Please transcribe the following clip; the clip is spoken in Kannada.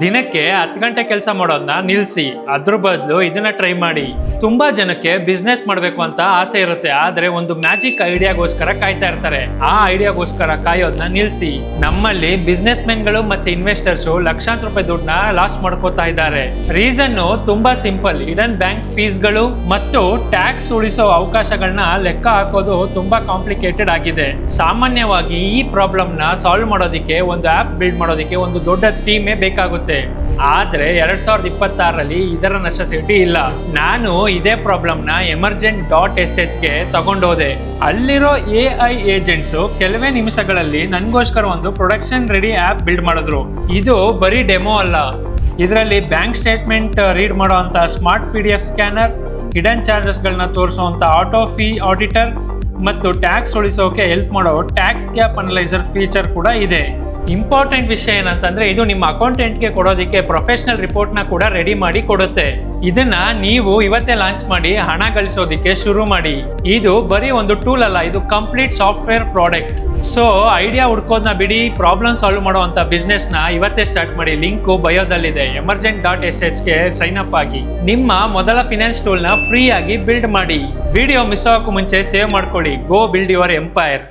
ದಿನಕ್ಕೆ 10 ಗಂಟೆ ಕೆಲಸ ಮಾಡೋದನ್ನ ನಿಲ್ಲಿಸಿ ಅದ್ರ ಬದಲು ಇದನ್ನ ಟ್ರೈ ಮಾಡಿ. ತುಂಬಾ ಜನಕ್ಕೆ ಬಿಸ್ನೆಸ್ ಮಾಡಬೇಕು ಅಂತ ಆಸೆ ಇರುತ್ತೆ, ಆದ್ರೆ ಒಂದು ಮ್ಯಾಜಿಕ್ ಐಡಿಯಾಗೋಸ್ಕರ ಕಾಯ್ತಾ ಇರ್ತಾರೆ. ಆ ಐಡಿಯಾಗೋಸ್ಕರ ಕಾಯೋದನ್ನ ನಿಲ್ಲಿಸಿ. ನಮ್ಮಲ್ಲಿ ಬಿಸ್ನೆಸ್ ಮೆನ್ಗಳು ಮತ್ತೆ ಇನ್ವೆಸ್ಟರ್ಸ್ ಲಕ್ಷಾಂತರ ರೂಪಾಯಿ ದುಡ್ಡನ್ನ ಲಾಸ್ ಮಾಡ್ಕೋತಾ ಇದ್ದಾರೆ. ರೀಸನ್ ತುಂಬಾ ಸಿಂಪಲ್. ಇಡನ್ ಬ್ಯಾಂಕ್ ಫೀಸ್ಗಳು ಮತ್ತು ಟ್ಯಾಕ್ಸ್ ಉಳಿಸೋ ಅವಕಾಶಗಳನ್ನ ಲೆಕ್ಕ ಹಾಕೋದು ತುಂಬಾ ಕಾಂಪ್ಲಿಕೇಟೆಡ್ ಆಗಿದೆ. ಸಾಮಾನ್ಯವಾಗಿ ಈ ಪ್ರಾಬ್ಲಮ್ ನ ಸಾಲ್ವ್ ಮಾಡೋದಕ್ಕೆ ಒಂದು ಆಪ್ ಬಿಲ್ಡ್ ಮಾಡೋದಕ್ಕೆ ಒಂದು ದೊಡ್ಡ ಟೀಮೇ ಬೇಕಾಗುತ್ತೆ. ಆದ್ರೆ 2026ರಲ್ಲಿ ಇದರ ನೆಸೆಸಿಟಿ ಇಲ್ಲ. ನಾನು ಇದೇ ಪ್ರಾಬ್ಲಮ್ ನ emergent.sh ಗೆ ತಗೊಂಡೋದೆ. ಅಲ್ಲಿರೋ AI ಏಜೆಂಟ್ಸ್ ಕೆಲವೇ ನಿಮಿಷಗಳಲ್ಲಿ ನನಗೋಸ್ಕರ ಒಂದು ಪ್ರೊಡಕ್ಷನ್ ರೆಡಿ ಆಪ್ ಬಿಲ್ಡ್ ಮಾಡಿದ್ರು. ಇದು ಬರೀ ಡೆಮೋ ಅಲ್ಲ, ಇದರಲ್ಲಿ ಬ್ಯಾಂಕ್ ಸ್ಟೇಟ್ಮೆಂಟ್ ರೀಡ್ ಮಾಡುವಂತ ಸ್ಮಾರ್ಟ್ PDF ಸ್ಕ್ಯಾನರ್, ಹಿಡನ್ ಚಾರ್ಜಸ್ಗಳನ್ನ ತೋರಿಸುವಂತ ಆಟೋ ಫೀ ಆಡಿಟರ್ ಮತ್ತು ಟ್ಯಾಕ್ಸ್ ಉಳಿಸೋಕೆ ಹೆಲ್ಪ್ ಮಾಡೋ ಟ್ಯಾಕ್ಸ್ ಗ್ಯಾಪ್ ಅನಲೈಸರ್ ಫೀಚರ್ ಕೂಡ ಇದೆ. ಇಂಪಾರ್ಟೆಂಟ್ ವಿಷಯ ಏನಂತಂದ್ರೆ ಇದು ನಿಮ್ಮ ಅಕೌಂಟೆಂಟ್ಗೆ ಕೊಡೋದಕ್ಕೆ ಪ್ರೊಫೆಷನಲ್ ರಿಪೋರ್ಟ್ನ ಕೂಡ ರೆಡಿ ಮಾಡಿ ಕೊಡುತ್ತೆ. ಇದನ್ನ ನೀವು ಇವತ್ತೇ ಲಾಂಚ್ ಮಾಡಿ ಹಣ ಗಳಿಸೋದಕ್ಕೆ ಶುರು ಮಾಡಿ. ಇದು ಬರೀ ಒಂದು ಟೂಲ್ ಅಲ್ಲ, ಇದು complete software product. So idea ಹುಡ್ಕೋದನ್ನ ಬಿಡಿ, ಪ್ರಾಬ್ಲಮ್ ಸಾಲ್ವ್ ಮಾಡುವಂತ ಬಿಸ್ನೆಸ್ ನ ಇವತ್ತೇ ಸ್ಟಾರ್ಟ್ ಮಾಡಿ. ಲಿಂಕ್ ಬಯೋದಲ್ಲಿದೆ. emergent.sh ಗೆ ಸೈನ್ ಅಪ್ ಆಗಿ ನಿಮ್ಮ ಮೊದಲ ಫಿನಾನ್ಸ್ ಟೂಲ್ ನ ಫ್ರೀ ಆಗಿ ಬಿಲ್ಡ್ ಮಾಡಿ. ವಿಡಿಯೋ ಮಿಸ್ ಆಗೋಕ್ಕೂ ಮುಂಚೆ ಸೇವ್ ಮಾಡ್ಕೊಳ್ಳಿ. ಗೋ ಬಿಲ್ಡ್ ಯುವರ್ ಎಂಪೈರ್.